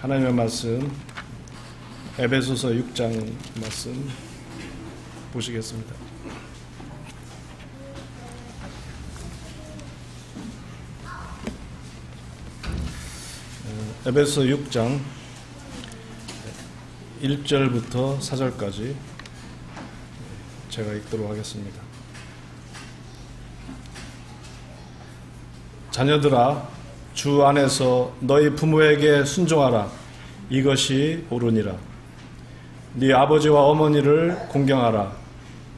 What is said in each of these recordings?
하나님의 말씀 에베소서 6장 말씀 보시겠습니다. 에베소서 6장 1절부터 4절까지 제가 읽도록 하겠습니다. 자녀들아, 주 안에서 너희 부모에게 순종하라. 이것이 옳으니라. 네 아버지와 어머니를 공경하라.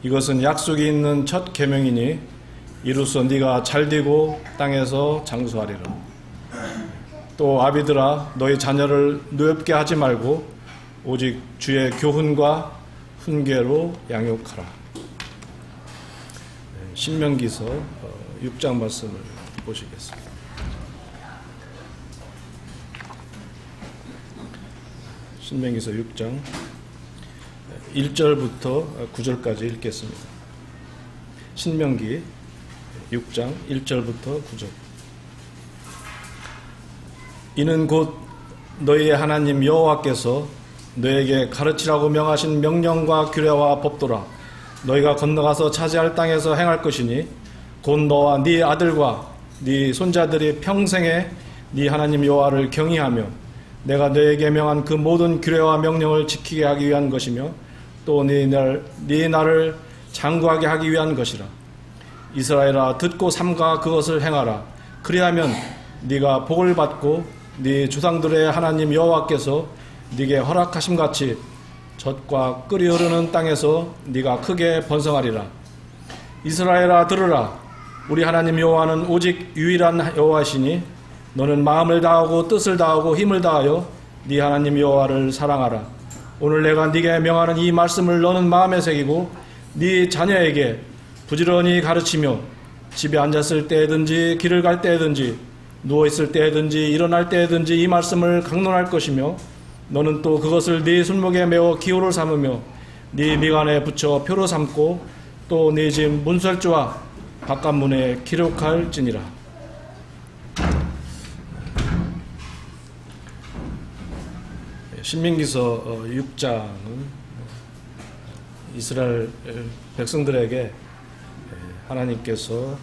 이것은 약속이 있는 첫 계명이니 이로써 네가 잘되고 땅에서 장수하리라. 또 아비들아, 너희 자녀를 노엽게 하지 말고 오직 주의 교훈과 훈계로 양육하라. 신명기서 6장 말씀을 보시겠습니다. 신명기서 6장 1절부터 9절까지 읽겠습니다. 신명기 6장 1절부터 9절. 이는 곧 너희의 하나님 여호와께서 너에게 가르치라고 명하신 명령과 규례와 법도라. 너희가 건너가서 차지할 땅에서 행할 것이니 곧 너와 네 아들과 네 손자들이 평생에 네 하나님 여호와를 경외하며 내가 너에게 명한 그 모든 규례와 명령을 지키게 하기 위한 것이며 또 네 나를 장구하게 하기 위한 것이라. 이스라엘아, 듣고 삼가 그것을 행하라. 그리하면 네가 복을 받고 네 조상들의 하나님 여호와께서 네게 허락하심같이 젖과 끓이 흐르는 땅에서 네가 크게 번성하리라. 이스라엘아, 들으라. 우리 하나님 여호와는 오직 유일한 여호와시니 너는 마음을 다하고 뜻을 다하고 힘을 다하여 네 하나님 여호와를 사랑하라. 오늘 내가 네게 명하는 이 말씀을 너는 마음에 새기고 네 자녀에게 부지런히 가르치며 집에 앉았을 때든지 길을 갈 때든지 누워있을 때든지 일어날 때든지 이 말씀을 강론할 것이며 너는 또 그것을 네 손목에 메어 기호로 삼으며 네 미간에 붙여 표로 삼고 또 네 집 문설주와 바깥문에 기록할지니라. 신명기서 6장은 이스라엘 백성들에게 하나님께서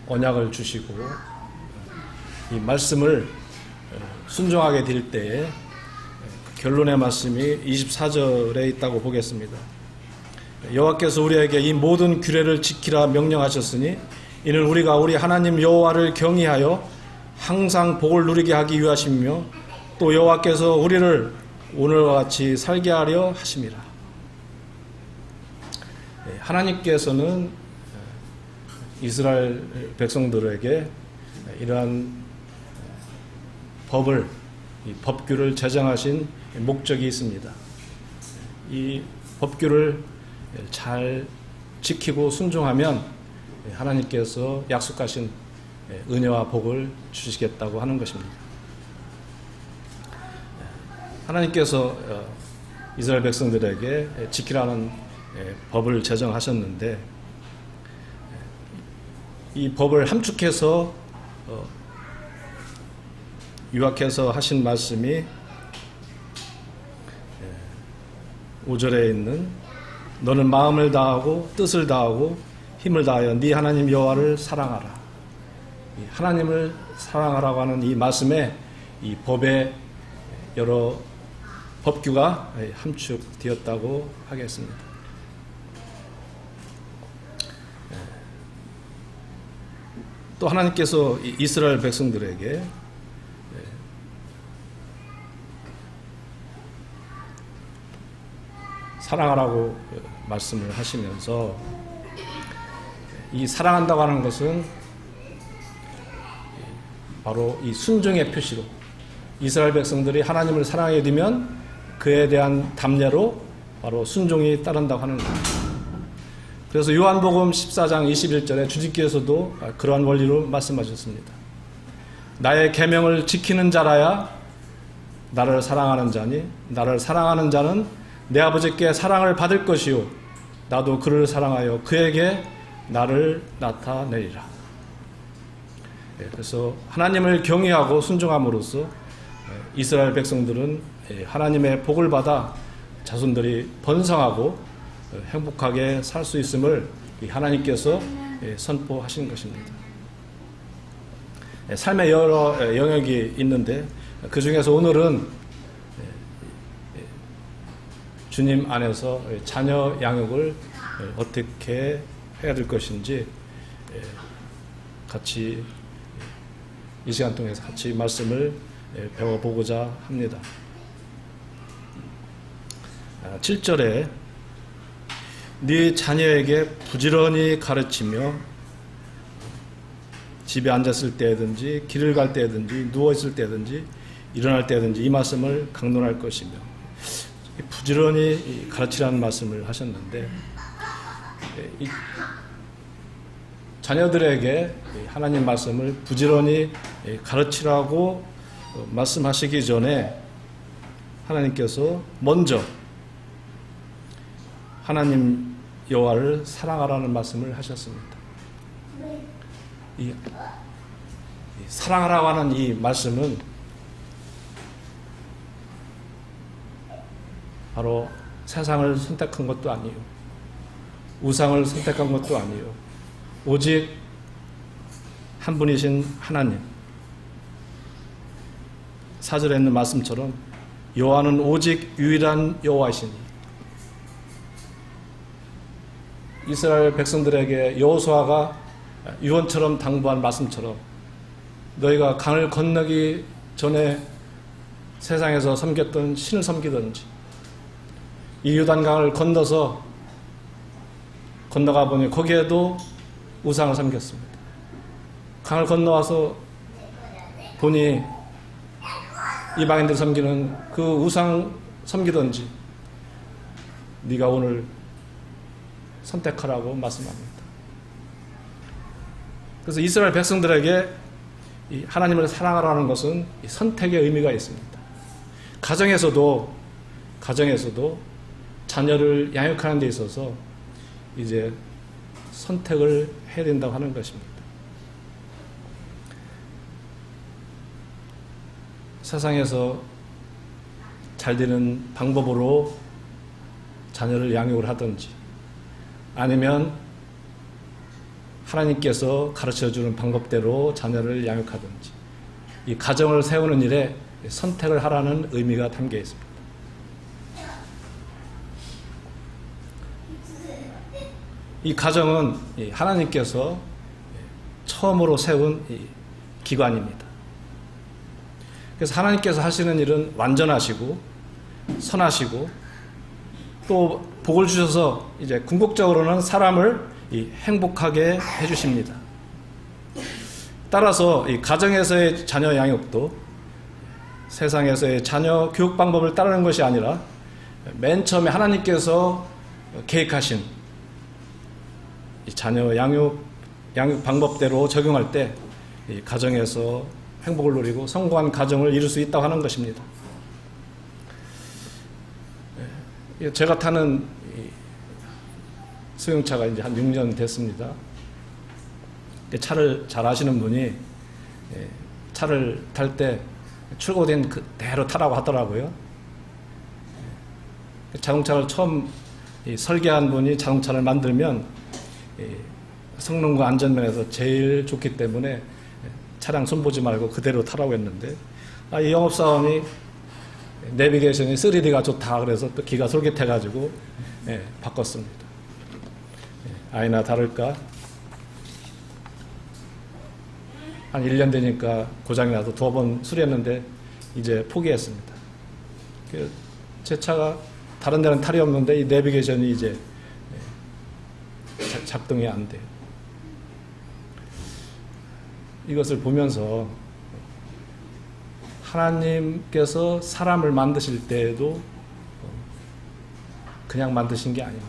언약을 주시고 이 말씀을 순종하게 될 때에 결론의 말씀이 24절에 있다고 보겠습니다. 여호와께서 우리에게 이 모든 규례를 지키라 명령하셨으니 이는 우리가 우리 하나님 여호와를 경외하여 항상 복을 누리게 하기 위하시며 또 여호와께서 우리를 오늘과 같이 살게 하려 하심이라. 하나님께서는 이스라엘 백성들에게 이러한 이 법규를 제정하신 목적이 있습니다. 이 법규를 잘 지키고 순종하면 하나님께서 약속하신 은혜와 복을 주시겠다고 하는 것입니다. 하나님께서 이스라엘 백성들에게 지키라는 법을 제정하셨는데 이 법을 함축해서 요약해서 하신 말씀이 5절에 있는 너는 마음을 다하고 뜻을 다하고 힘을 다하여 네 하나님 여호와를 사랑하라. 하나님을 사랑하라고 하는 이 말씀에 이 법의 여러 법규가 함축되었다고 하겠습니다. 또 하나님께서 이스라엘 백성들에게 사랑하라고 말씀을 하시면서 이 사랑한다고 하는 것은 바로 이 순종의 표시로 이스라엘 백성들이 하나님을 사랑하게 되면 그에 대한 답례로 바로 순종이 따른다고 하는 겁니다. 그래서 요한복음 14장 21절에 주님께서도 그러한 원리로 말씀하셨습니다. 나의 계명을 지키는 자라야 나를 사랑하는 자니 나를 사랑하는 자는 내 아버지께 사랑을 받을 것이요 나도 그를 사랑하여 그에게 나를 나타내리라. 그래서 하나님을 경외하고 순종함으로써 이스라엘 백성들은 하나님의 복을 받아 자손들이 번성하고 행복하게 살 수 있음을 하나님께서 선포하신 것입니다. 삶의 여러 영역이 있는데 그 중에서 오늘은 주님 안에서 자녀 양육을 어떻게 해야 될 것인지 같이 이 시간 통해서 같이 말씀을 배워보고자 합니다. 7절에 네 자녀에게 부지런히 가르치며 집에 앉았을 때든지 길을 갈 때든지 누워있을 때든지 일어날 때든지 이 말씀을 강론할 것이며, 부지런히 가르치라는 말씀을 하셨는데 이 자녀들에게 하나님 말씀을 부지런히 가르치라고 말씀하시기 전에 하나님께서 먼저 하나님 여호와를 사랑하라는 말씀을 하셨습니다. 이 사랑하라고 하는 이 말씀은 바로 세상을 선택한 것도 아니에요. 우상을 선택한 것도 아니에요. 오직 한 분이신 하나님. 4절에 있는 말씀처럼 여호와는 오직 유일한 여호와이시니, 이스라엘 백성들에게 여호수아가 유언처럼 당부한 말씀처럼 너희가 강을 건너기 전에 세상에서 섬겼던 신을 섬기든지, 이 요단강을 건너가 보니 거기에도 우상을 섬겼습니다. 강을 건너와서 보니 이방인들 섬기는 그 우상 섬기든지 네가 오늘 선택하라고 말씀합니다. 그래서 이스라엘 백성들에게 이 하나님을 사랑하라는 것은 이 선택의 의미가 있습니다. 가정에서도 자녀를 양육하는 데 있어서 이제 선택을 해야 된다고 하는 것입니다. 세상에서 잘 되는 방법으로 자녀를 양육을 하든지, 아니면 하나님께서 가르쳐주는 방법대로 자녀를 양육하든지, 이 가정을 세우는 일에 선택을 하라는 의미가 담겨 있습니다. 이 가정은 하나님께서 처음으로 세운 기관입니다. 그래서 하나님께서 하시는 일은 완전하시고 선하시고 또 복을 주셔서 이제 궁극적으로는 사람을 행복하게 해주십니다. 따라서 이 가정에서의 자녀 양육도 세상에서의 자녀 교육 방법을 따르는 것이 아니라 맨 처음에 하나님께서 계획하신 이 자녀 양육 방법대로 적용할 때 이 가정에서 행복을 누리고 성공한 가정을 이룰 수 있다고 하는 것입니다. 제가 타는 승용차가 이제 한 6년 됐습니다. 차를 잘 아시는 분이 차를 탈 때 출고된 그대로 타라고 하더라고요. 자동차를 처음 설계한 분이 자동차를 만들면 성능과 안전면에서 제일 좋기 때문에 차량 손보지 말고 그대로 타라고 했는데, 이 영업사원이 내비게이션이 3D가 좋다 그래서 또 기가 솔깃해가지고 바꿨습니다. 아니나 다를까 한 1년 되니까 고장이 나서 2번 수리했는데 이제 포기했습니다. 제 차가 다른 데는 탈이 없는데 이 내비게이션이 이제 작동이 안 돼요. 이것을 보면서 하나님께서 사람을 만드실 때에도 그냥 만드신 게 아닙니다.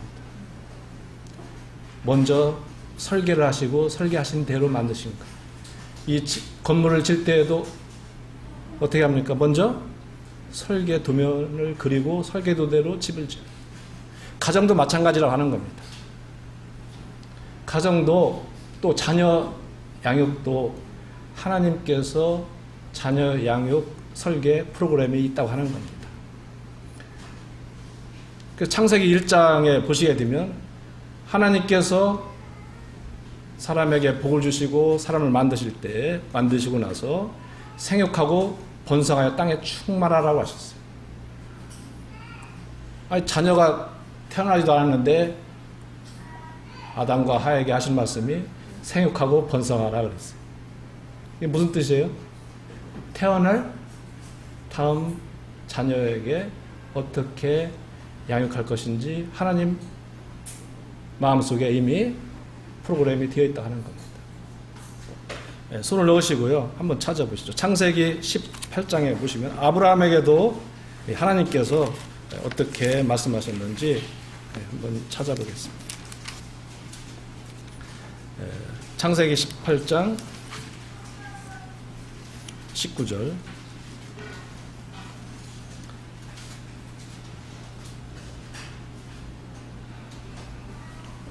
먼저 설계를 하시고 설계하신 대로 만드신 것. 이 건물을 질 때에도 어떻게 합니까? 먼저 설계 도면을 그리고 설계도대로 집을 지어요. 가정도 마찬가지라고 하는 겁니다. 가정도 또 자녀 양육도 하나님께서 자녀 양육 설계 프로그램이 있다고 하는 겁니다. 그 창세기 1장에 보시게 되면 하나님께서 사람에게 복을 주시고 사람을 만드시고 나서 생육하고 번성하여 땅에 충만하라고 하셨어요. 아니, 자녀가 태어나지도 않았는데 아담과 하에게 하신 말씀이 생육하고 번성하라 그랬어요. 이게 무슨 뜻이에요? 태어날 다음 자녀에게 어떻게 양육할 것인지 하나님 마음속에 이미 프로그램이 되어 있다 하는 겁니다. 네, 손을 넣으시고요. 한번 찾아보시죠. 창세기 18장에 보시면 아브라함에게도 하나님께서 어떻게 말씀하셨는지 한번 찾아보겠습니다. 창세기 18장 19절.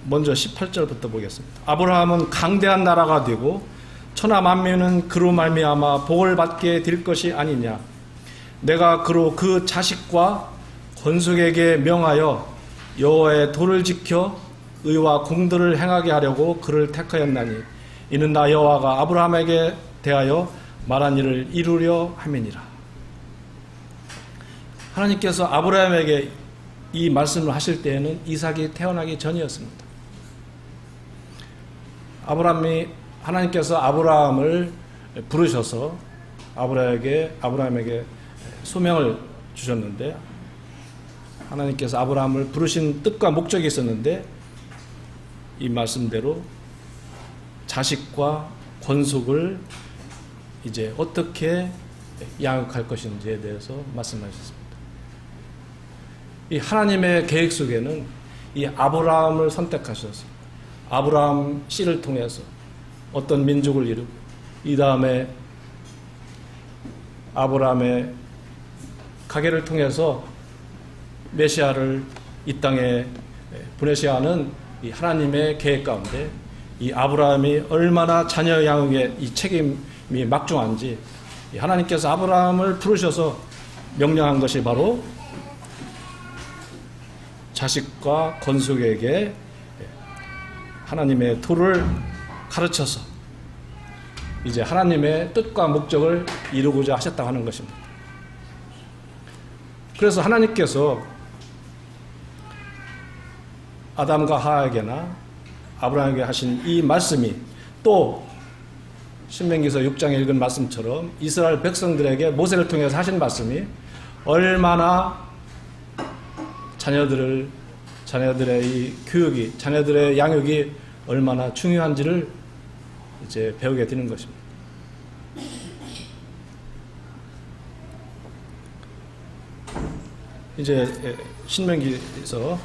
먼저 18절부터 보겠습니다. 아브라함은 강대한 나라가 되고 천하 만민은 그로 말미암아 복을 받게 될 것이 아니냐. 내가 그로 그 자식과 권속에게 명하여 여호와의 도를 지켜 의와 공들을 행하게 하려고 그를 택하였나니 이는 나 여호와가 아브라함에게 대하여 말한 일을 이루려 함이니라. 하나님께서 아브라함에게 이 말씀을 하실 때에는 이삭이 태어나기 전이었습니다. 하나님께서 아브라함을 부르셔서 아브라함에게 소명을 주셨는데, 하나님께서 아브라함을 부르신 뜻과 목적이 있었는데, 이 말씀대로 자식과 권속을 이제 어떻게 양육할 것인지에 대해서 말씀하셨습니다. 이 하나님의 계획 속에는 이 아브라함을 선택하셔서 아브라함 씨를 통해서 어떤 민족을 이루고, 이 다음에 아브라함의 가계를 통해서 메시아를 이 땅에 보내셔야 하는 이 하나님의 계획 가운데 이 아브라함이 얼마나 자녀 양육에 이 책임이 막중한지 하나님께서 아브라함을 부르셔서 명령한 것이 바로 자식과 권속에게 하나님의 도를 가르쳐서 이제 하나님의 뜻과 목적을 이루고자 하셨다고 하는 것입니다. 그래서 하나님께서 아담과 하에게나 아브라함에게 하신 이 말씀이 또 신명기서 6장에 읽은 말씀처럼 이스라엘 백성들에게 모세를 통해서 하신 말씀이 얼마나 자녀들의 이 교육이, 자녀들의 양육이 얼마나 중요한지를 이제 배우게 되는 것입니다. 이제 신명기에서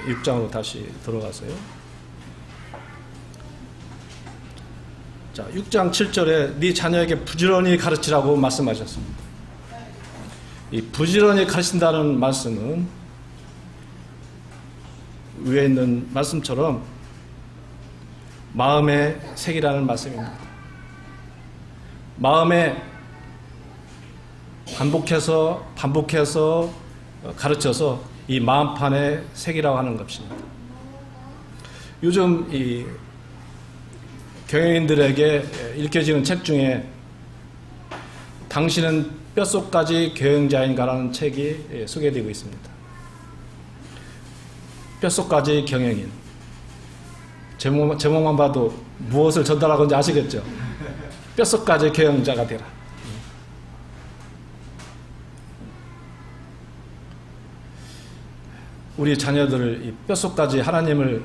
6장으로 다시 들어가세요. 자, 6장 7절에 네 자녀에게 부지런히 가르치라고 말씀하셨습니다. 이 부지런히 가르친다는 말씀은 위에 있는 말씀처럼 마음의 색이라는 말씀입니다. 마음에 반복해서 가르쳐서 이 마음판의 색이라고 하는 것입니다. 요즘 이 경영인들에게 읽혀지는 책 중에 당신은 뼛속까지 경영자인가라는 책이 소개되고 있습니다. 뼛속까지 경영인. 제목만 봐도 무엇을 전달하고인지 아시겠죠? 뼛속까지 경영자가 되라. 우리 자녀들을 이 뼛속까지 하나님을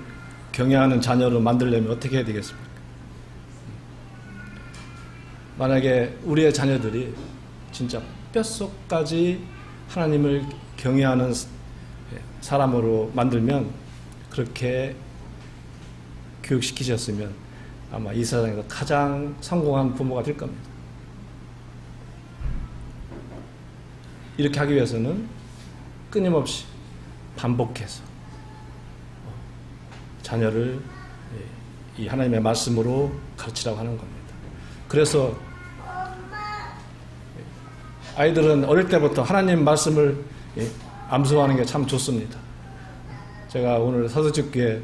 경외하는 자녀로 만들려면 어떻게 해야 되겠습니까? 만약에 우리의 자녀들이 진짜 뼛속까지 하나님을 경외하는 사람으로 만들면, 그렇게 교육시키셨으면 아마 이 세상에서 가장 성공한 부모가 될 겁니다. 이렇게 하기 위해서는 끊임없이 반복해서 자녀를 이 하나님의 말씀으로 가르치라고 하는 겁니다. 그래서 아이들은 어릴 때부터 하나님 말씀을 암송하는 게 참 좋습니다. 제가 오늘 서두집교회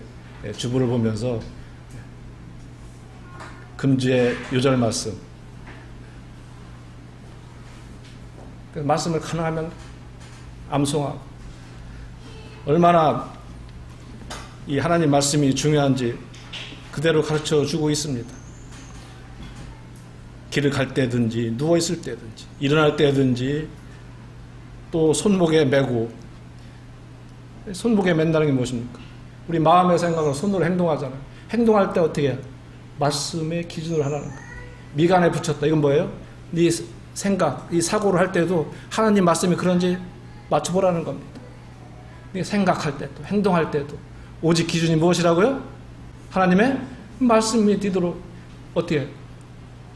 주부를 보면서 금주의 요절 말씀, 말씀을 가능하면 암송하고, 얼마나 이 하나님 말씀이 중요한지 그대로 가르쳐 주고 있습니다. 길을 갈 때든지 누워 있을 때든지 일어날 때든지, 또 손목에 메고, 손목에 맨다는 게 무엇입니까? 우리 마음의 생각을 손으로 행동하잖아요. 행동할 때 어떻게 해요? 말씀의 기준으로 하라는 거예요. 미간에 붙였다. 이건 뭐예요? 네 생각, 이 사고를 할 때도 하나님 말씀이 그런지 맞춰보라는 겁니다. 네 생각할 때도 행동할 때도 오직 기준이 무엇이라고요? 하나님의 말씀이 뒤도록 어떻게 해요?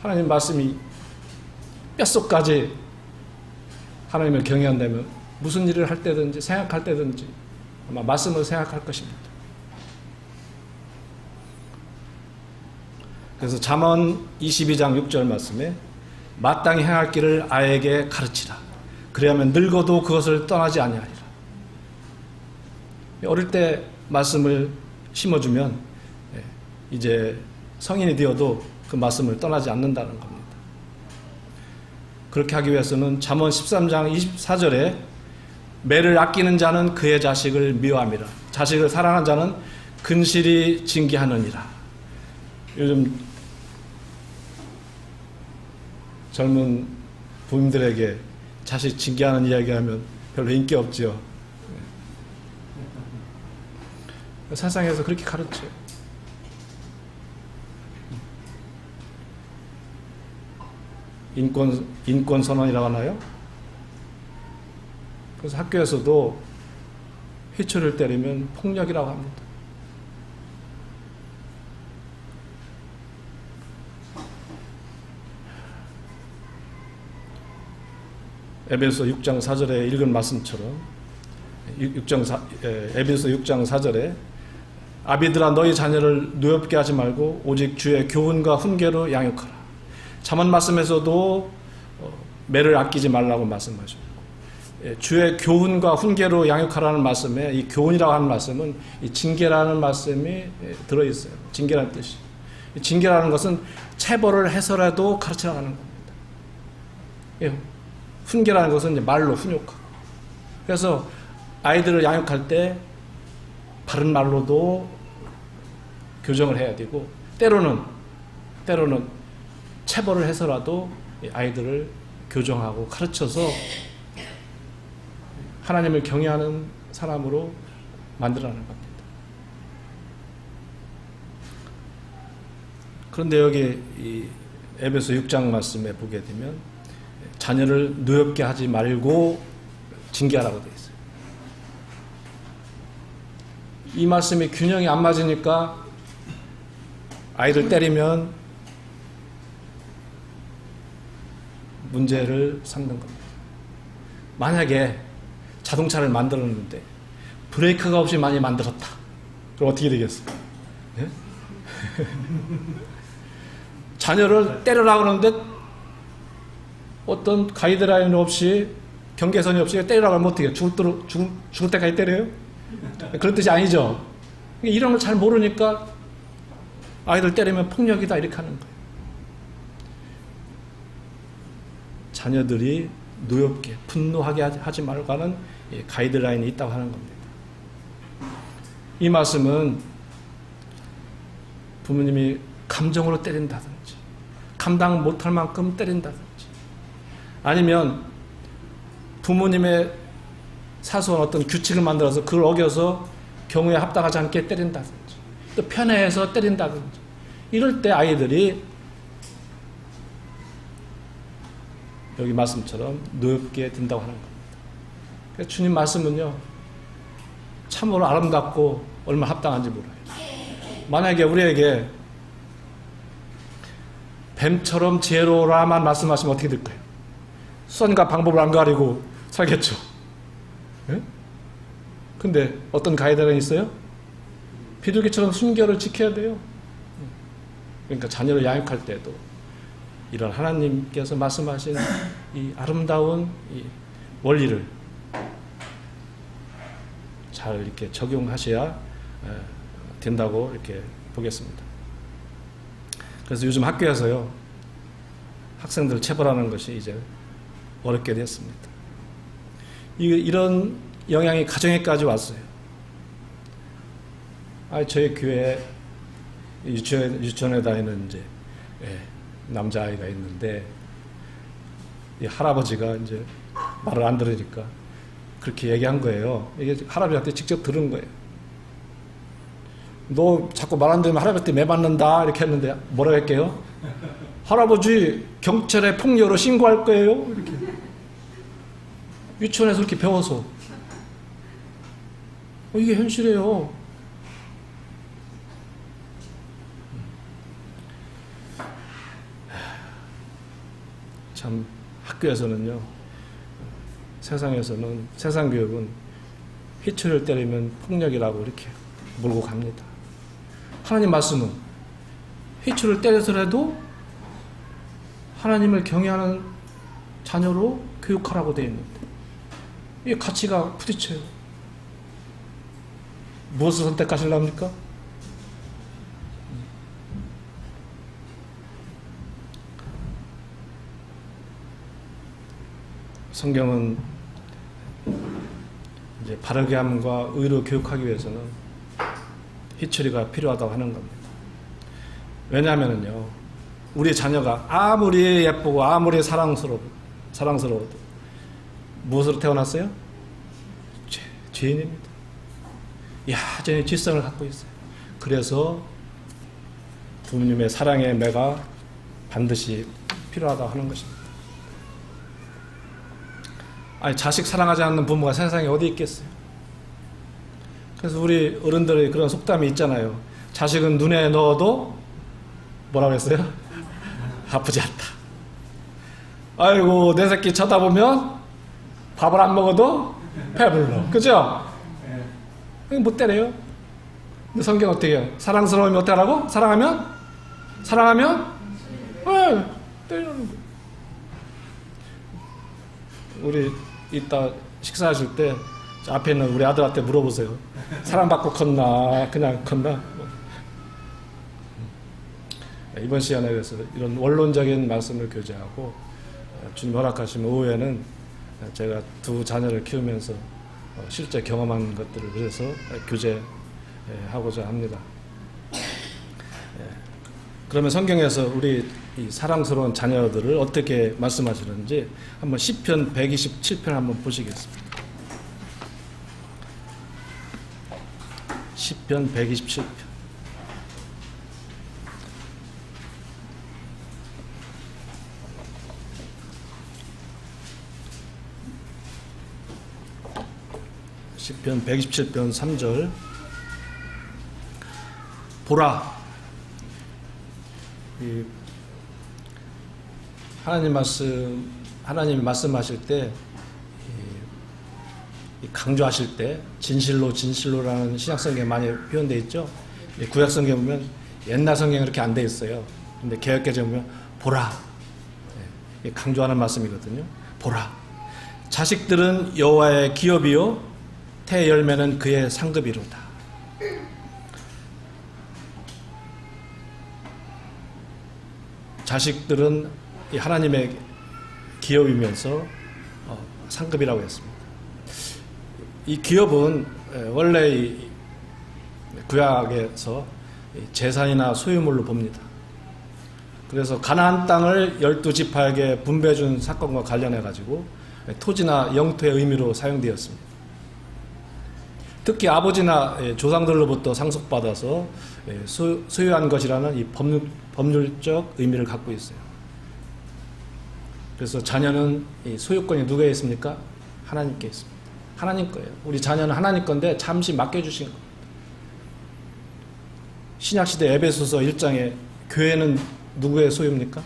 하나님 말씀이 뼛속까지 하나님을 경외한다면 무슨 일을 할 때든지 생각할 때든지 아마 말씀을 생각할 것입니다. 그래서 잠언 22장 6절 말씀에 마땅히 행할 길을 아이에게 가르치라. 그리하면 늙어도 그것을 떠나지 아니하리라. 어릴 때 말씀을 심어주면 이제 성인이 되어도 그 말씀을 떠나지 않는다는 겁니다. 그렇게 하기 위해서는 잠언 13장 24절에 매를 아끼는 자는 그의 자식을 미워함이라. 자식을 사랑하는 자는 근실이 징계하느니라. 요즘 젊은 부모님들에게 자식 징계하는 이야기하면 별로 인기 없죠. 세상에서 그렇게 가르쳐요. 인권 선언이라고 하나요? 그래서 학교에서도 회초리를 때리면 폭력이라고 합니다. 에베소 6장 4절에 읽은 말씀처럼 에베소 6장 4절에 아비들아 너희 자녀를 누엽게 하지 말고 오직 주의 교훈과 훈계로 양육하라. 잠언 말씀에서도 매를 아끼지 말라고 말씀하셨고, 주의 교훈과 훈계로 양육하라는 말씀에 이 교훈이라고 하는 말씀은 이 징계라는 말씀이 들어있어요. 징계라는 뜻이. 징계라는 것은 체벌을 해서라도 가르치라는 겁니다. 훈계라는 것은 이제 말로 훈육하고. 그래서 아이들을 양육할 때 바른 말로도 교정을 해야 되고, 때로는 체벌을 해서라도 아이들을 교정하고 가르쳐서 하나님을 경외하는 사람으로 만들어가는 겁니다. 그런데 여기 이 에베소 6장 말씀에 보게 되면 자녀를 누엽게 하지 말고 징계하라고 되어 있어요. 이 말씀이 균형이 안 맞으니까 아이를 때리면 문제를 삼는 겁니다. 만약에 자동차를 만들었는데 브레이크가 없이 많이 만들었다. 그럼 어떻게 되겠어요? 네? 자녀를 때리라고 하는데 어떤 가이드라인 없이 경계선이 없이 때리라고 하면 어떻게 해요? 죽을 때까지 때려요? 그런 뜻이 아니죠. 이런 걸 잘 모르니까 아이들 때리면 폭력이다 이렇게 하는 거예요. 자녀들이 누엽게 분노하게 하지 말고 하는 가이드라인이 있다고 하는 겁니다. 이 말씀은 부모님이 감정으로 때린다든지 감당 못할 만큼 때린다든지 아니면 부모님의 사소한 어떤 규칙을 만들어서 그걸 어겨서 경우에 합당하지 않게 때린다든지 또 편애해서 때린다든지 이럴 때 아이들이 여기 말씀처럼 누엽게 된다고 하는 겁니다. 그래서 주님 말씀은요 참으로 아름답고 얼마나 합당한지 몰라요. 만약에 우리에게 뱀처럼 지혜로우라만 말씀하시면 어떻게 될까요? 수단과 방법을 안 가리고 살겠죠. 예? 근데 어떤 가이드라인이 있어요? 비둘기처럼 순결을 지켜야 돼요. 그러니까 자녀를 양육할 때도 이런 하나님께서 말씀하신 이 아름다운 이 원리를 잘 이렇게 적용하셔야 된다고 이렇게 보겠습니다. 그래서 요즘 학교에서요, 학생들 체벌하는 것이 이제 어렵게 됐습니다. 이런 영향이 가정에까지 왔어요. 저희 교회 유치원에 다니는 이제 남자아이가 있는데, 이 할아버지가 이제 말을 안 들으니까 그렇게 얘기한 거예요. 이게 할아버지한테 직접 들은 거예요. 너 자꾸 말 안 들으면 할아버지한테 매 맞는다 이렇게 했는데 뭐라고 할게요? 할아버지 경찰에 폭력으로 신고할 거예요. 이렇게 유치원에서 이렇게 배워서 이게 현실이에요. 참 학교에서는요, 세상에서는 세상 교육은 희철을 때리면 폭력이라고 이렇게 몰고 갑니다. 하나님 말씀은 희철을 때려서라도 하나님을 경외하는 자녀로 교육하라고 되어 있는데 이 가치가 부딪혀요. 무엇을 선택하실랍니까? 성경은 이제 바르게 함과 의로 교육하기 위해서는 희철이가 필요하다고 하는 겁니다. 왜냐하면요, 우리 자녀가 아무리 예쁘고 아무리 사랑스러워도 무엇으로 태어났어요? 죄인입니다. 여전히 죄성을 갖고 있어요. 그래서 부모님의 사랑의 매가 반드시 필요하다고 하는 것입니다. 자식 사랑하지 않는 부모가 세상에 어디 있겠어요? 그래서 우리 어른들의 그런 속담이 있잖아요. 자식은 눈에 넣어도 뭐라고 했어요? 아프지 않다. 아이고, 내 새끼 쳐다보면 밥을 안 먹어도 배불러. 그죠? 못 때려요. 근데 성경 어떻게 해요? 사랑스러우면 어떻게 하라고? 사랑하면? 때리는 거예요. 우리 이따 식사하실 때 앞에 있는 우리 아들한테 물어보세요. 사랑받고 컸나 그냥 컸나? 이번 시간에 그래서 이런 원론적인 말씀을 교제하고, 주님 허락하시면 오후에는 제가 두 자녀를 키우면서 실제 경험한 것들을 그래서 교제하고자 합니다. 그러면 성경에서 우리 이 사랑스러운 자녀들을 어떻게 말씀하시는지 한번 시편 127편 한번 보시겠습니다. 시편 127편. 시편 127편 3절. 보라, 하나님이 말씀하실 때, 강조하실 때 진실로라는 신약성경에 많이 표현되어 있죠. 구약성경에 보면 옛날 성경에 그렇게 안 돼 있어요. 근데 개역개정에 보면 보라, 강조하는 말씀이거든요. 보라, 자식들은 여호와의 기업이요 태 열매는 그의 상급이로다. 자식들은 하나님의 기업이면서 상급이라고 했습니다. 이 기업은 원래 구약에서 재산이나 소유물로 봅니다. 그래서 가나안 땅을 12지파에게 분배해 준 사건과 관련해 가지고 토지나 영토의 의미로 사용되었습니다. 특히 아버지나 조상들로부터 상속받아서 소유한 것이라는 이 법률적 의미를 갖고 있어요. 그래서 자녀는 이 소유권이 누구에 있습니까? 하나님께 있습니다. 하나님 거예요. 우리 자녀는 하나님 건데 잠시 맡겨주신 겁니다. 신약시대 에베소서 1장에 교회는 누구의 소유입니까?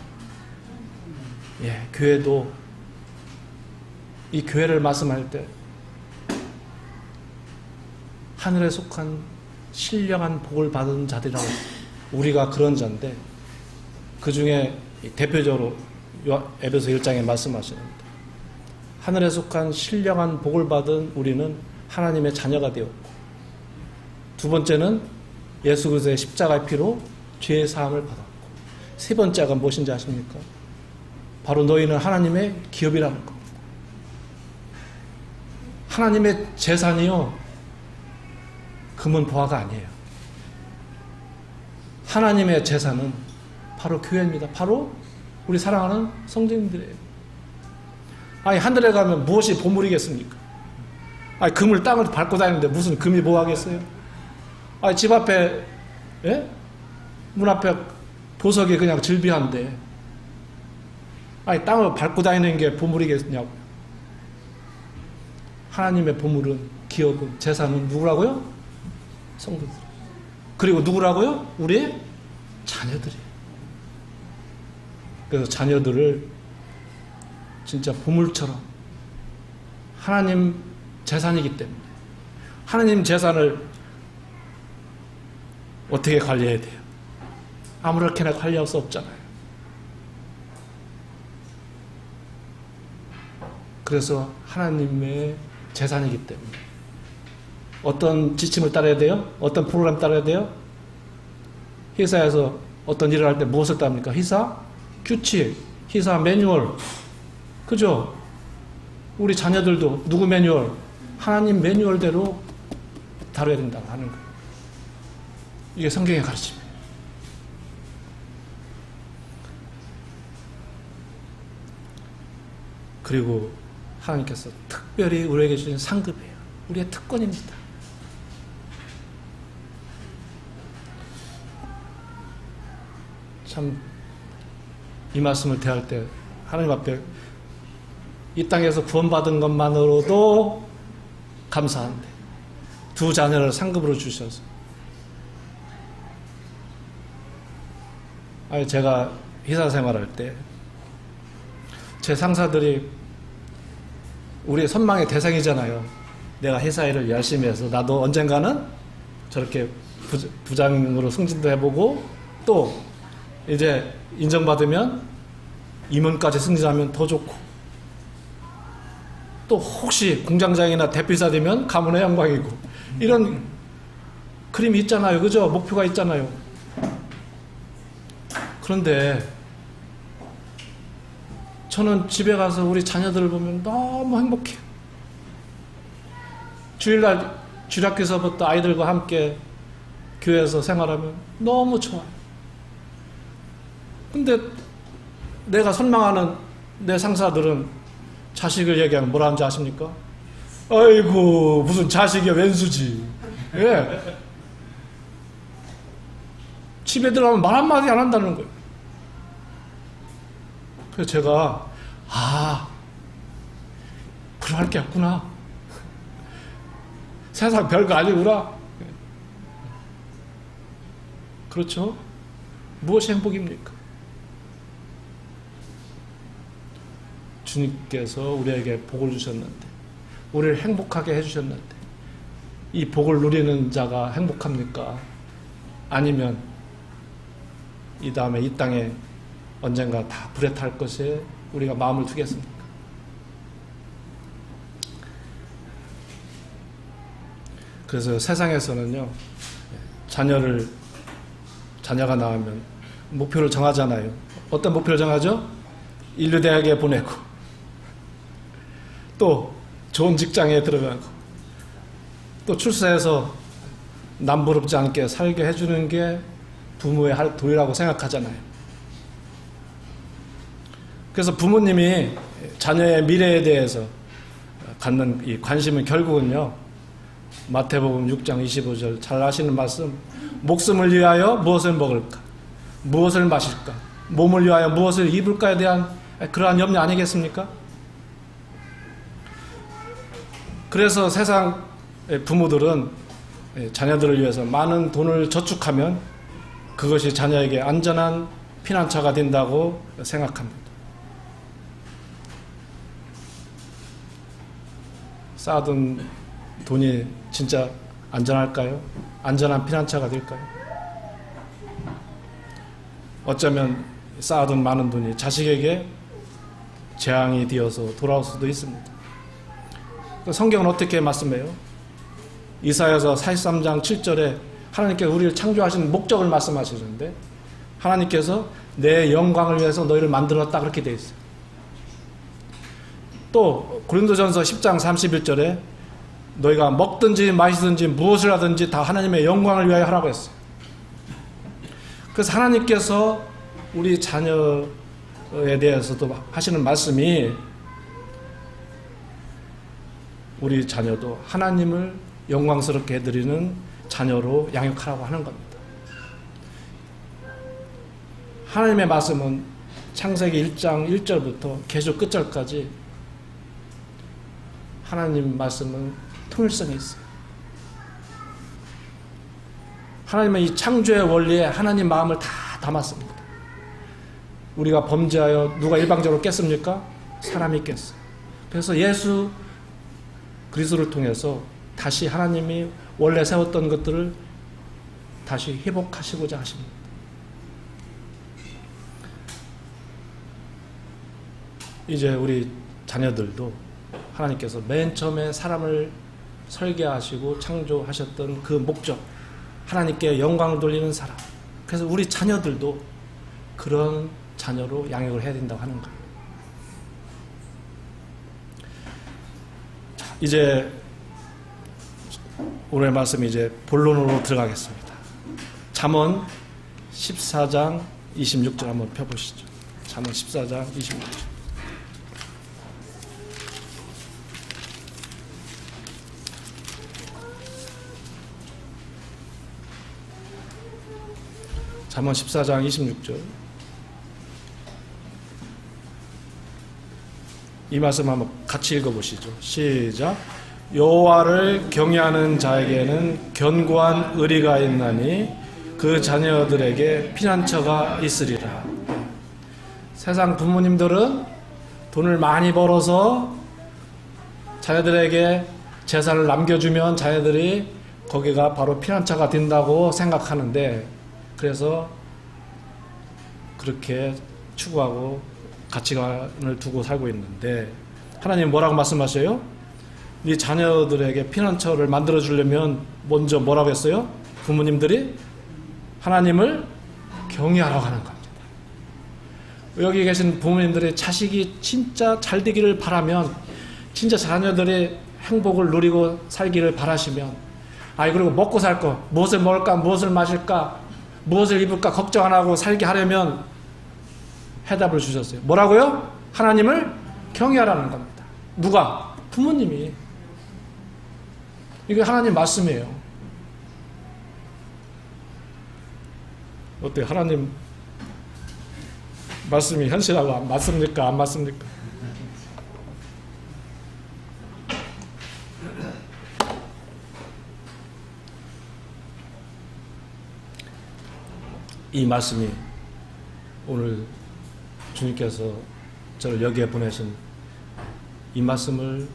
교회도 이 교회를 말씀할 때 하늘에 속한 신령한 복을 받은 자들이라고, 우리가 그런 자인데 그 중에 대표적으로 에베소 1장에 말씀하시는데, 하늘에 속한 신령한 복을 받은 우리는 하나님의 자녀가 되었고, 두 번째는 예수 그리스도의 십자가의 피로 죄의 사함을 받았고, 세 번째가 무엇인지 아십니까? 바로 너희는 하나님의 기업이라는 겁니다. 하나님의 재산이요, 금은 보화가 아니에요. 하나님의 재산은 바로 교회입니다. 바로 우리 사랑하는 성도님들이에요. 아니, 하늘에 가면 무엇이 보물이겠습니까? 아니, 금을 땅을 밟고 다니는데 무슨 금이 보화겠어요? 아니, 집 앞에, 예? 문 앞에 보석이 그냥 즐비한데, 아니, 땅을 밟고 다니는 게 보물이겠냐고. 하나님의 보물은, 기업은, 재산은 누구라고요? 성도들. 그리고 누구라고요? 우리의 자녀들이에요. 그래서 자녀들을 진짜 보물처럼, 하나님 재산이기 때문에, 하나님 재산을 어떻게 관리해야 돼요? 아무렇게나 관리할 수 없잖아요. 그래서 하나님의 재산이기 때문에 어떤 지침을 따라야 돼요? 어떤 프로그램 따라야 돼요? 회사에서 어떤 일을 할 때 무엇을 따릅니까? 회사 규칙, 회사 매뉴얼. 그죠? 우리 자녀들도 누구 매뉴얼? 하나님 매뉴얼대로 다뤄야 된다고 하는 거예요. 이게 성경의 가르침이에요. 그리고 하나님께서 특별히 우리에게 주신 상급이에요. 우리의 특권입니다. 참, 이 말씀을 대할 때 하나님 앞에 이 땅에서 구원받은 것만으로도 감사한데, 두 자녀를 상급으로 주셔서, 아니, 제가 회사 생활할 때 제 상사들이 우리의 선망의 대상이잖아요. 내가 회사 일을 열심히 해서 나도 언젠가는 저렇게 부장으로 승진도 해보고, 또 이제 인정받으면 임원까지 승진하면 더 좋고, 또 혹시 공장장이나 대표이사 되면 가문의 영광이고, 이런 그림이 있잖아요. 그죠? 목표가 있잖아요. 그런데 저는 집에 가서 우리 자녀들을 보면 너무 행복해요. 주일날 주일학교에서부터 아이들과 함께 교회에서 생활하면 너무 좋아요. 근데 내가 선망하는 내 상사들은 자식을 얘기하면 뭐라 하는지 아십니까? 아이고, 무슨 자식이야, 왼수지. 예. 집에 들어가면 말 한마디 안 한다는 거예요. 그래서 제가, 그럴 게 없구나. 세상 별거 아니구나. 그렇죠? 무엇이 행복입니까? 주님께서 우리에게 복을 주셨는데, 우리를 행복하게 해주셨는데, 이 복을 누리는 자가 행복합니까? 아니면 이 다음에 이 땅에 언젠가 다 불에 탈 것에 우리가 마음을 두겠습니까? 그래서 세상에서는요, 자녀가 나오면 목표를 정하잖아요. 어떤 목표를 정하죠? 인류대학에 보내고, 또 좋은 직장에 들어가고, 또 출세해서 남부럽지 않게 살게 해주는 게 부모의 할 도리라고 생각하잖아요. 그래서 부모님이 자녀의 미래에 대해서 갖는 이 관심은 결국은요, 마태복음 6장 25절 잘 아시는 말씀, 목숨을 위하여 무엇을 먹을까, 무엇을 마실까, 몸을 위하여 무엇을 입을까에 대한 그러한 염려 아니겠습니까? 그래서 세상 부모들은 자녀들을 위해서 많은 돈을 저축하면 그것이 자녀에게 안전한 피난처가 된다고 생각합니다. 쌓아둔 돈이 진짜 안전할까요? 안전한 피난처가 될까요? 어쩌면 쌓아둔 많은 돈이 자식에게 재앙이 되어서 돌아올 수도 있습니다. 성경은 어떻게 말씀해요? 이사야서 43장 7절에 하나님께서 우리를 창조하신 목적을 말씀하시는데, 하나님께서 내 영광을 위해서 너희를 만들었다, 그렇게 되어 있어요. 또 고린도전서 10장 31절에 너희가 먹든지 마시든지 무엇을 하든지 다 하나님의 영광을 위하여 하라고 했어요. 그래서 하나님께서 우리 자녀에 대해서도 하시는 말씀이, 우리 자녀도 하나님을 영광스럽게 해드리는 자녀로 양육하라고 하는 겁니다. 하나님의 말씀은 창세기 1장 1절부터 계속 끝절까지 하나님 말씀은 통일성이 있어요. 하나님은 이 창조의 원리에 하나님 마음을 다 담았습니다. 우리가 범죄하여 누가 일방적으로 깼습니까? 사람이 깼어요. 그래서 예수 그리스도를 통해서 다시 하나님이 원래 세웠던 것들을 다시 회복하시고자 하십니다. 이제 우리 자녀들도 하나님께서 맨 처음에 사람을 설계하시고 창조하셨던 그 목적, 하나님께 영광을 돌리는 사람, 그래서 우리 자녀들도 그런 자녀로 양육을 해야 된다고 하는 거예요. 자, 이제 오늘 말씀 이제 본론으로 들어가겠습니다. 잠언 14장 26절 한번 펴보시죠. 잠언 14장 26절. 잠언 14장 26절. 이 말씀 한번 같이 읽어보시죠. 시작. 여호와를 경외하는 자에게는 견고한 의리가 있나니 그 자녀들에게 피난처가 있으리라. 세상 부모님들은 돈을 많이 벌어서 자녀들에게 재산을 남겨주면 자녀들이 거기가 바로 피난처가 된다고 생각하는데, 그래서 그렇게 추구하고 가치관을 두고 살고 있는데, 하나님 뭐라고 말씀하셔요? 네 자녀들에게 피난처를 만들어 주려면 먼저 뭐라고 했어요? 부모님들이 하나님을 경외하라고 하는 겁니다. 여기 계신 부모님들이 자식이 진짜 잘 되기를 바라면, 진짜 자녀들의 행복을 누리고 살기를 바라시면, 그리고 먹고 살 거, 무엇을 먹을까, 무엇을 마실까, 무엇을 입을까 걱정 안 하고 살게 하려면 해답을 주셨어요. 뭐라고요? 하나님을 경외하라는 겁니다. 누가? 부모님이. 이게 하나님 말씀이에요. 어때요? 하나님 말씀이 현실하고 맞습니까? 안 맞습니까? 이 말씀이 오늘 주님께서 저를 여기에 보내신 이 말씀을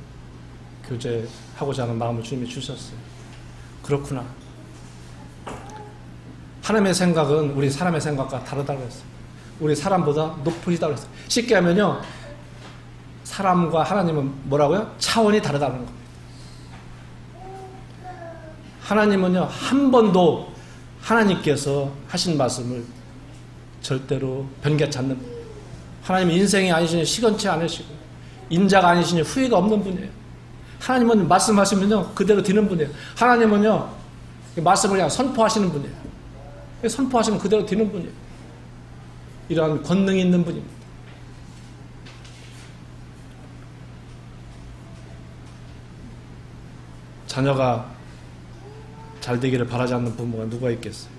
교제하고자 하는 마음을 주님이 주셨어요. 그렇구나. 하나님의 생각은 우리 사람의 생각과 다르다고 했어요. 우리 사람보다 높으시다고 했어요. 쉽게 하면요, 사람과 하나님은 뭐라고요? 차원이 다르다는 겁니다. 하나님은요, 한 번도 하나님께서 하신 말씀을 절대로 변개치 않는 분. 하나님은 인생이 아니시니 시건치 않으시고 인자가 아니시니 후회가 없는 분이에요. 하나님은 말씀하시면요 그대로 되는 분이에요. 하나님은요 말씀을 그냥 선포하시는 분이에요. 선포하시면 그대로 되는 분이에요. 이러한 권능이 있는 분입니다. 자녀가 잘 되기를 바라지 않는 부모가 누가 있겠어요?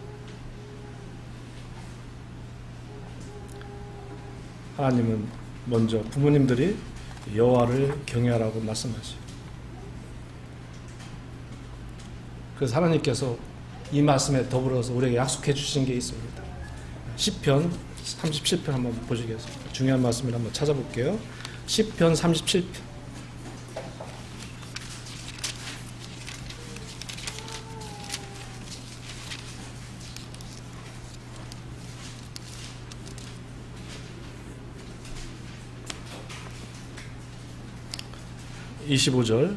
하나님은 먼저 부모님들이 여호와를 경외하라고 말씀하시죠. 그래서 하나님께서 이 말씀에 더불어서 우리에게 약속해 주신 게 있습니다. 시편 37편 한번 보시겠습니다. 중요한 말씀을 한번 찾아볼게요. 시편 37편. 25절.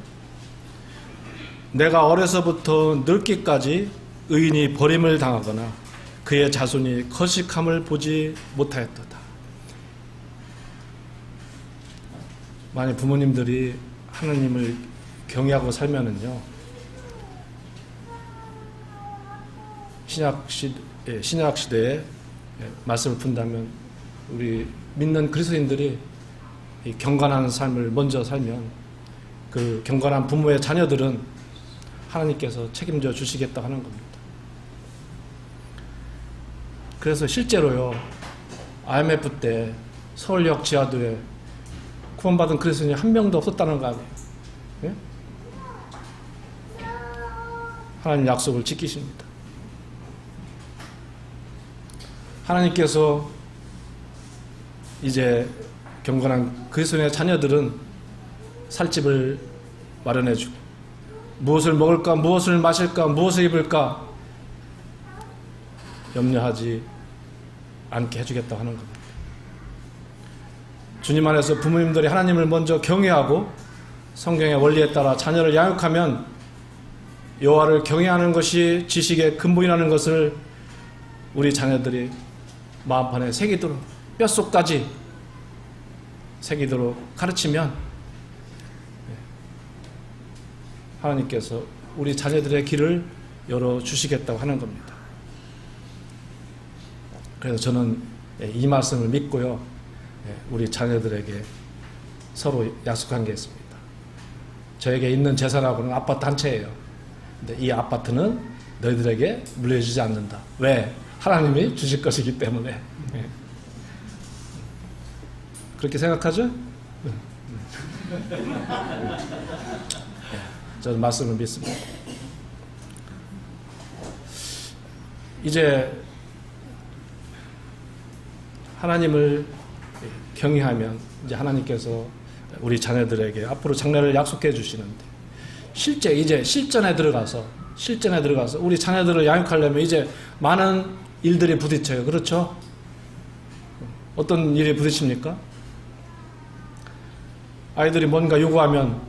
내가 어려서부터 늙기까지 의인이 버림을 당하거나 그의 자손이 거식함을 보지 못하였도다. 만약 부모님들이 하나님을 경외하고 살면은요, 신약 시대에 말씀을 푼다면 우리 믿는 그리스도인들이 이 경건한 삶을 먼저 살면 그 경건한 부모의 자녀들은 하나님께서 책임져 주시겠다 하는 겁니다. 그래서 실제로요, IMF 때 서울역 지하도에 구원받은 그리스도인이 한 명도 없었다는 거 아니에요? 예? 하나님 약속을 지키십니다. 하나님께서 이제 경건한 그리스도인의 자녀들은 살 집을 마련해주고 무엇을 먹을까, 무엇을 마실까, 무엇을 입을까 염려하지 않게 해주겠다고 하는 겁니다. 주님 안에서 부모님들이 하나님을 먼저 경외하고 성경의 원리에 따라 자녀를 양육하면 여호와를 경외하는 것이 지식의 근본이라는 것을 우리 자녀들이 마음판에 새기도록, 뼛속까지 새기도록 가르치면 하나님께서 우리 자녀들의 길을 열어주시겠다고 하는 겁니다. 그래서 저는 이 말씀을 믿고요, 우리 자녀들에게 서로 약속한 게 있습니다. 저에게 있는 재산하고는 아파트 한 채예요. 근데 이 아파트는 너희들에게 물려주지 않는다. 왜? 하나님이 주실 것이기 때문에. 그렇게 생각하죠? 저는 말씀을 믿습니다. 이제 하나님을 경외하면 이제 하나님께서 우리 자녀들에게 앞으로 장래를 약속해 주시는데, 이제 실전에 들어가서 우리 자녀들을 양육하려면 이제 많은 일들이 부딪혀요. 그렇죠? 어떤 일이 부딪힙니까? 아이들이 뭔가 요구하면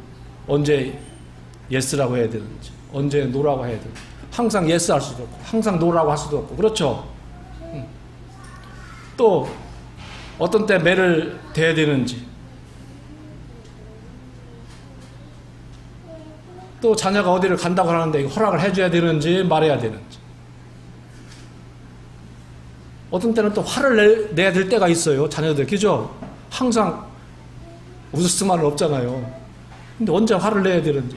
언제 예스라고 해야 되는지, 언제 노라고 해야 되는지, 항상 예스 할 수도 없고 항상 노라고 할 수도 없고, 그렇죠? 또 어떤 때 매를 대야 되는지, 또 자녀가 어디를 간다고 하는데 허락을 해줘야 되는지 말해야 되는지, 어떤 때는 또 화를 내야 될 때가 있어요. 자녀들, 그죠? 항상 웃을 수만은 없잖아요. 근데 언제 화를 내야 되는지,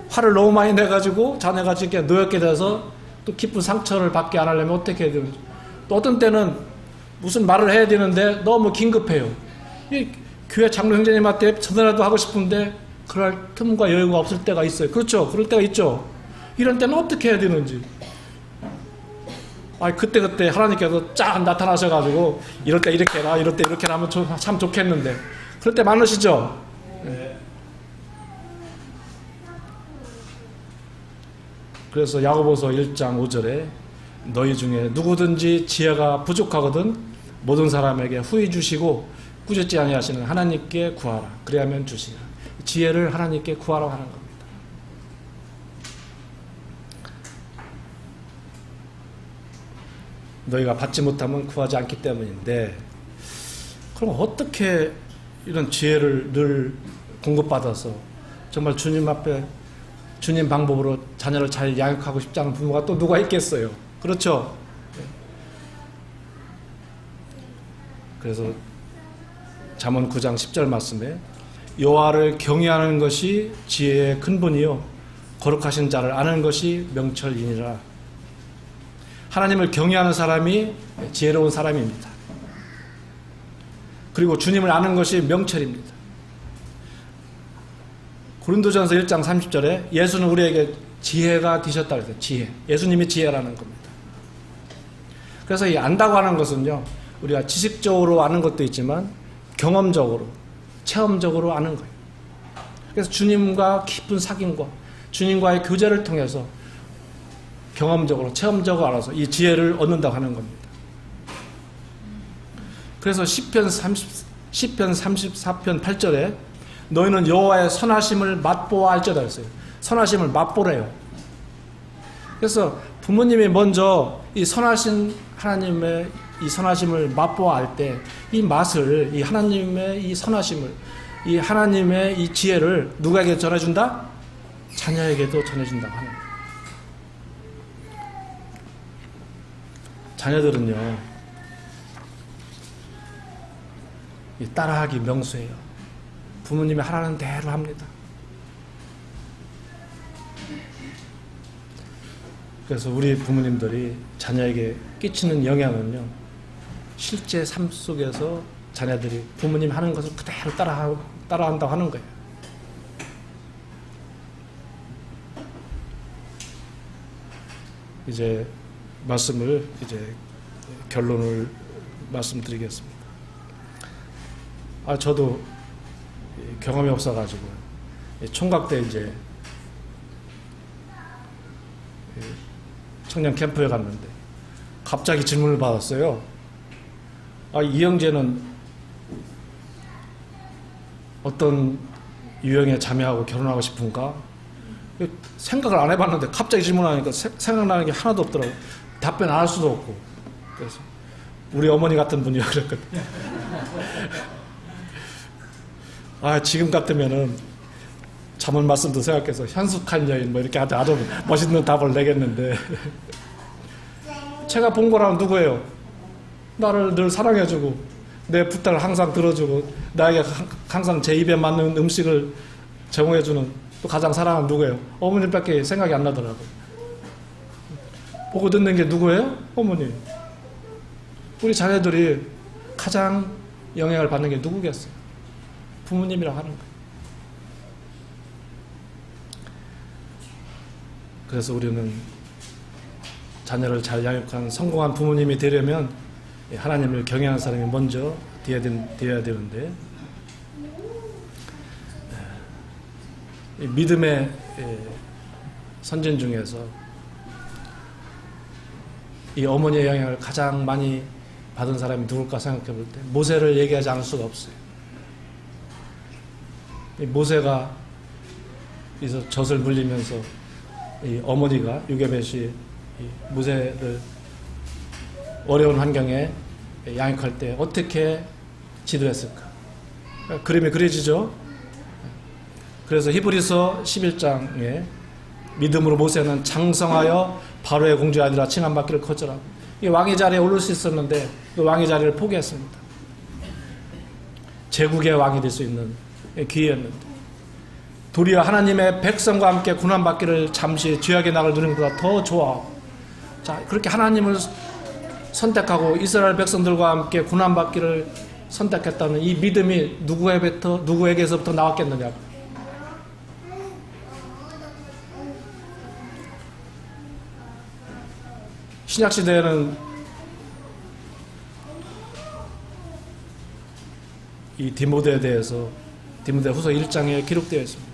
화를 너무 많이 내가지고 자녀가 이렇게 노엽게 돼서 또 깊은 상처를 받게 안 하려면 어떻게 해야 되는지, 또 어떤 때는 무슨 말을 해야 되는데 너무 긴급해요. 이 교회 장로 형제님한테 전화라도 하고 싶은데 그럴 틈과 여유가 없을 때가 있어요. 그렇죠? 그럴 때가 있죠. 이런 때는 어떻게 해야 되는지. 그때 하나님께서 쫙 나타나셔가지고 이럴 때 이렇게 해라, 이럴 때 이렇게 하면 참 좋겠는데, 그럴 때 많으시죠? 네. 그래서 야고보서 1장 5절에 너희 중에 누구든지 지혜가 부족하거든 모든 사람에게 후히 주시고 꾸짖지 아니하시는 하나님께 구하라. 그래야면 주시리라. 지혜를 하나님께 구하라고 하는 겁니다. 너희가 받지 못하면 구하지 않기 때문인데, 그럼 어떻게 이런 지혜를 늘 공급받아서 정말 주님 앞에 주님 방법으로 자녀를 잘 양육하고 싶지 않은 부모가 또 누가 있겠어요? 그렇죠? 그래서 잠언 9장 10절 말씀에 여호와를 경외하는 것이 지혜의 근본이요 거룩하신 자를 아는 것이 명철이니라. 하나님을 경외하는 사람이 지혜로운 사람입니다. 그리고 주님을 아는 것이 명철입니다. 고린도전서 1장 30절에 예수는 우리에게 지혜가 되셨다 그랬어요. 지혜. 예수님이 지혜라는 겁니다. 그래서 이 안다고 하는 것은요, 우리가 지식적으로 아는 것도 있지만 경험적으로, 체험적으로 아는 거예요. 그래서 주님과 깊은 사귐과 주님과의 교제를 통해서 경험적으로, 체험적으로 알아서 이 지혜를 얻는다고 하는 겁니다. 그래서 시편 34편 8절에 너희는 여호와의 선하심을 맛보아 알지어다 했어요. 선하심을 맛보래요. 그래서 부모님이 먼저 이 선하신 하나님의 이 선하심을 맛보아 알 때 이 맛을, 이 하나님의 이 선하심을, 이 하나님의 이 지혜를 누구에게 전해준다? 자녀에게도 전해준다고 하는 거예요. 자녀들은요, 이 따라하기 명수예요. 부모님이 하라는 대로 합니다. 그래서 우리 부모님들이 자녀에게 끼치는 영향은요, 실제 삶 속에서 자녀들이 부모님 하는 것을 그대로 따라한다고 하는 거예요. 이제 결론을 말씀드리겠습니다. 저도 경험이 없어가지고 총각 때 이제 청년 캠프에 갔는데 갑자기 질문을 받았어요. 이영재는 어떤 유형의 자매하고 결혼하고 싶은가? 생각을 안 해봤는데 갑자기 질문하니까 생각나는 게 하나도 없더라고요. 답변 안 할 수도 없고. 그래서 우리 어머니 같은 분이요 그랬거든요. 지금 같으면은 자문 말씀도 생각해서 현숙한 여인 뭐 이렇게 아주 멋있는 답을 내겠는데 제가 본 거랑 누구예요? 나를 늘 사랑해주고 내 부탁을 항상 들어주고 나에게 항상 제 입에 맞는 음식을 제공해주는 또 가장 사랑하는 누구예요? 어머님밖에 생각이 안 나더라고요. 보고 듣는 게 누구예요? 어머니. 우리 자녀들이 가장 영향을 받는 게 누구겠어요? 부모님이라 하는 거예요. 그래서 우리는 자녀를 잘 양육한 성공한 부모님이 되려면 하나님을 경외하는 사람이 먼저 되어야 되는데, 믿음의 선진 중에서 이 어머니의 영향을 가장 많이 받은 사람이 누굴까 생각해 볼 때 모세를 얘기하지 않을 수가 없어요. 이 모세가 젖을 물리면서 이 어머니가 요게벳이 모세를 어려운 환경에 양육할 때 어떻게 지도했을까? 그림이 그려지죠. 그래서 히브리서 11장에 믿음으로 모세는 장성하여 바로의 공주가 아니라 칭함받기를 커져라. 이 왕의 자리에 오를 수 있었는데 그 왕의 자리를 포기했습니다. 제국의 왕이 될 수 있는 기회였는데 도리어 하나님의 백성과 함께 고난받기를 잠시 죄악의 낙을 누리는 것보다 더 좋아하고, 자, 그렇게 하나님을 선택하고 이스라엘 백성들과 함께 고난받기를 선택했다는 이 믿음이 누구에게서부터 나왔겠느냐? 신약시대에는 이 디모데에 대해서 디모데 후서 1장에 기록되어 있습니다.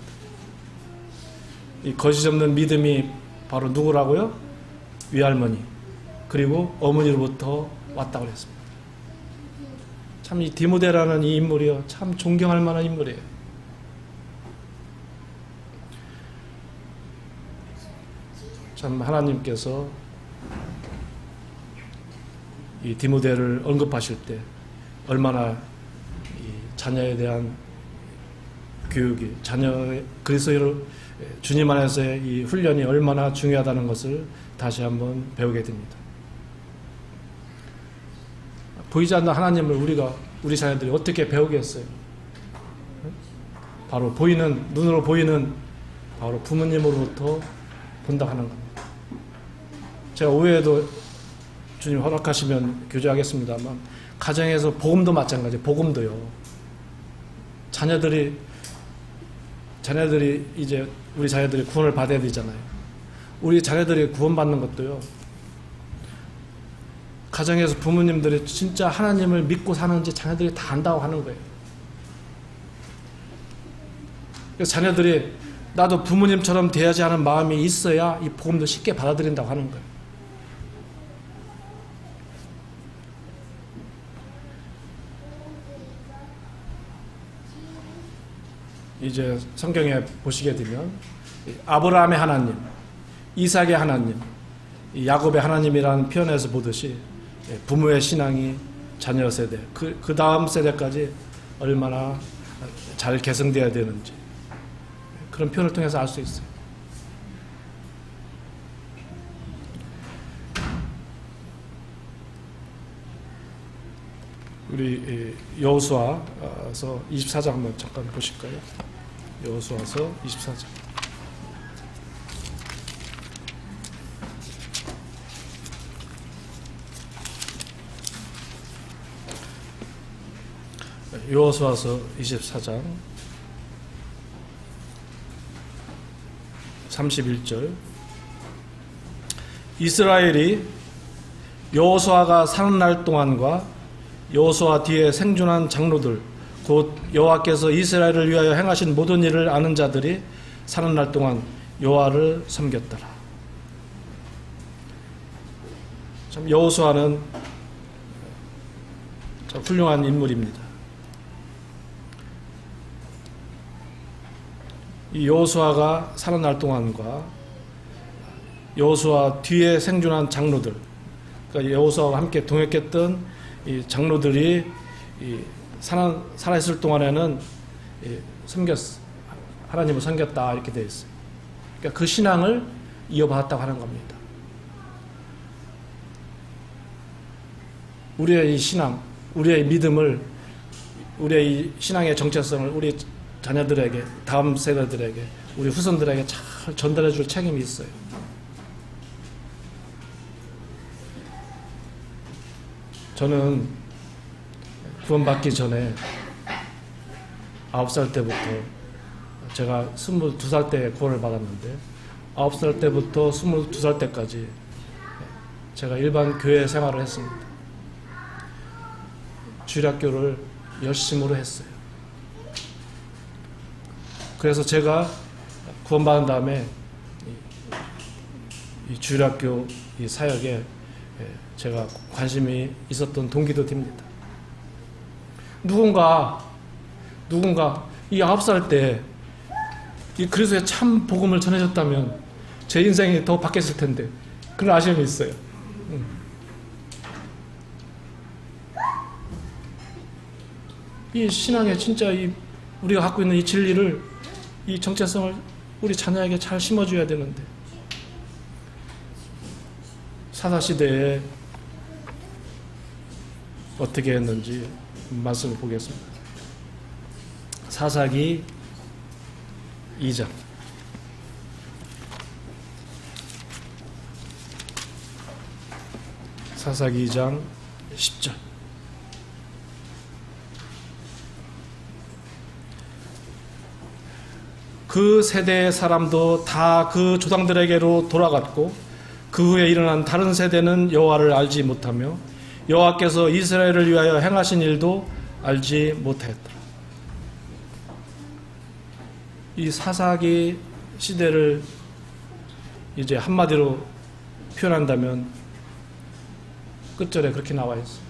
이 거짓 없는 믿음이 바로 누구라고요? 위할머니 그리고 어머니로부터 왔다고 했습니다. 참 이 디모데라는 이 인물이요, 참 존경할 만한 인물이에요. 참 하나님께서 이 디모데를 언급하실 때 얼마나 이 자녀에 대한 교육이, 자녀의 그리스도인으로 주님 안에서의 이 훈련이 얼마나 중요하다는 것을 다시 한번 배우게 됩니다. 보이지 않는 하나님을 우리 자녀들이 어떻게 배우겠어요? 바로 눈으로 보이는 바로 부모님으로부터 본다고 하는 겁니다. 제가 오후에도 주님 허락하시면 교제하겠습니다만, 가정에서 복음도 마찬가지예요. 복음도요. 자녀들이 이제 우리 자녀들이 구원을 받아야 되잖아요. 우리 자녀들이 구원받는 것도요, 가정에서 부모님들이 진짜 하나님을 믿고 사는지 자녀들이 다 안다고 하는 거예요. 그래서 자녀들이 나도 부모님처럼 돼야지 하는 마음이 있어야 이 복음도 쉽게 받아들인다고 하는 거예요. 이제 성경에 보시게 되면 아브라함의 하나님, 이삭의 하나님, 야곱의 하나님이라는 표현에서 보듯이 부모의 신앙이 자녀 세대, 그 다음 세대까지 얼마나 잘 개성되어야 되는지 그런 표현을 통해서 알 수 있어요. 우리 여호수아서 24장 한번 잠깐 보실까요? 여호수아서 24장. 여호수아서 24장 31절. 이스라엘이 여호수아가 사는 날 동안과 여호수아 뒤에 생존한 장로들 곧 여호와께서 이스라엘을 위하여 행하신 모든 일을 아는 자들이 사는 날 동안 여호와를 섬겼더라. 참 여호수아는 참 훌륭한 인물입니다. 이 여호수아가 사는 날 동안과 여호수아 뒤에 생존한 장로들, 그러니까 여호수아와 함께 동역했던 이 장로들이 살아있을 동안에는 하나님을 섬겼다 이렇게 되어 있어요. 그러니까 그 신앙을 이어받았다고 하는 겁니다. 우리의 이 신앙, 우리의 믿음을, 우리의 이 신앙의 정체성을 우리 자녀들에게, 다음 세대들에게, 우리 후손들에게 잘 전달해 줄 책임이 있어요. 저는 구원받기 전에 9살 때부터, 제가 22살 때 구원을 받았는데 9살 때부터 22살 때까지 제가 일반 교회 생활을 했습니다. 주일학교를 열심으로 했어요. 그래서 제가 구원받은 다음에 이 주일학교 이 사역에 제가 관심이 있었던 동기도 됩니다. 누군가 이 9살 때 이 그리스도의 참 복음을 전해줬다면 제 인생이 더 바뀌었을 텐데 그런 아쉬움이 있어요. 이 신앙에 진짜 우리가 갖고 있는 이 진리를, 이 정체성을 우리 자녀에게 잘 심어줘야 되는데, 사사시대에 어떻게 했는지 말씀을 보겠습니다. 사사기 2장. 사사기 2장 10절. 그 세대의 사람도 다 그 조상들에게로 돌아갔고 그 후에 일어난 다른 세대는 여호와를 알지 못하며 여호와께서 이스라엘을 위하여 행하신 일도 알지 못하였더라. 이 사사기 시대를 이제 한마디로 표현한다면 끝절에 그렇게 나와 있어요.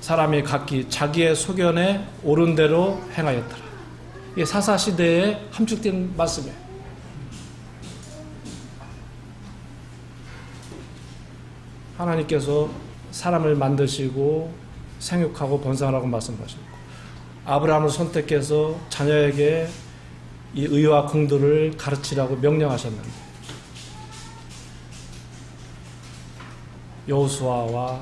사람이 각기 자기의 소견에 옳은 대로 행하였더라. 이게 사사 시대에 함축된 말씀이에요. 하나님께서 사람을 만드시고 생육하고 번성하라고 말씀하셨고, 아브라함을 선택해서 자녀에게 이 의와 공도를 가르치라고 명령하셨는데, 여호수아와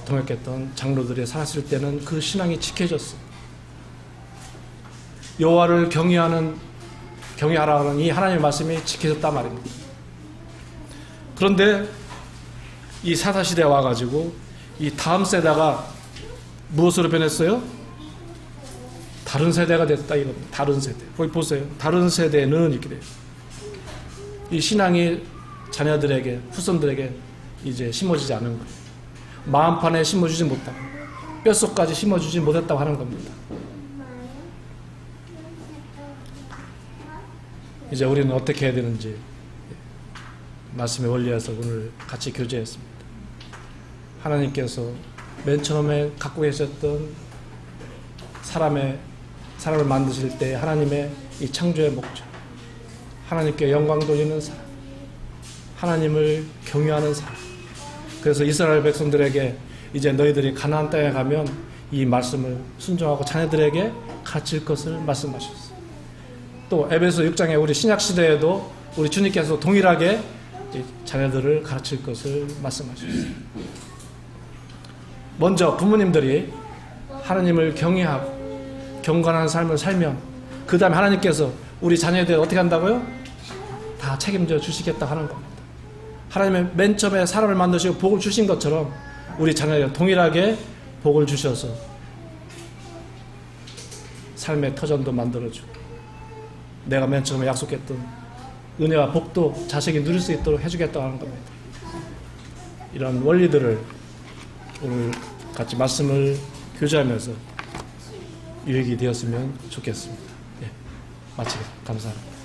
동역했던 장로들이 살았을 때는 그 신앙이 지켜졌어요. 여호와를 경외하라는 이 하나님의 말씀이 지켜졌단 말입니다. 그런데 이 사사시대에 와가지고 이 다음 세대가 무엇으로 변했어요? 다른 세대가 됐다 이겁니다. 다른 세대. 거기 보세요. 다른 세대는 이렇게 돼요. 이 신앙이 자녀들에게, 후손들에게 이제 심어지지 않은 거예요. 마음판에 심어주지 못하고 뼛속까지 심어주지 못했다고 하는 겁니다. 이제 우리는 어떻게 해야 되는지 말씀의 원리에서 오늘 같이 교제했습니다. 하나님께서 맨 처음에 갖고 계셨던 사람의 사람을 만드실 때 하나님의 이 창조의 목적, 하나님께 영광 돌리는 사람, 하나님을 경외하는 사람. 그래서 이스라엘 백성들에게 이제 너희들이 가나안 땅에 가면 이 말씀을 순종하고 자녀들에게 가르칠 것을 말씀하셨어요. 또 에베소 6장에 우리 신약 시대에도 우리 주님께서 동일하게 자녀들을 가르칠 것을 말씀하셨어요. 먼저 부모님들이 하나님을 경외하고 경건한 삶을 살면 그 다음에 하나님께서 우리 자녀들 어떻게 한다고요? 다 책임져 주시겠다 하는 겁니다. 하나님의 맨 처음에 사람을 만드시고 복을 주신 것처럼 우리 자녀에게 동일하게 복을 주셔서 삶의 터전도 만들어주고 내가 맨 처음에 약속했던 은혜와 복도 자식이 누릴 수 있도록 해주겠다고 하는 겁니다. 이런 원리들을 오늘 같이 말씀을 교제하면서 유익이 되었으면 좋겠습니다. 예, 마치겠습니다. 감사합니다.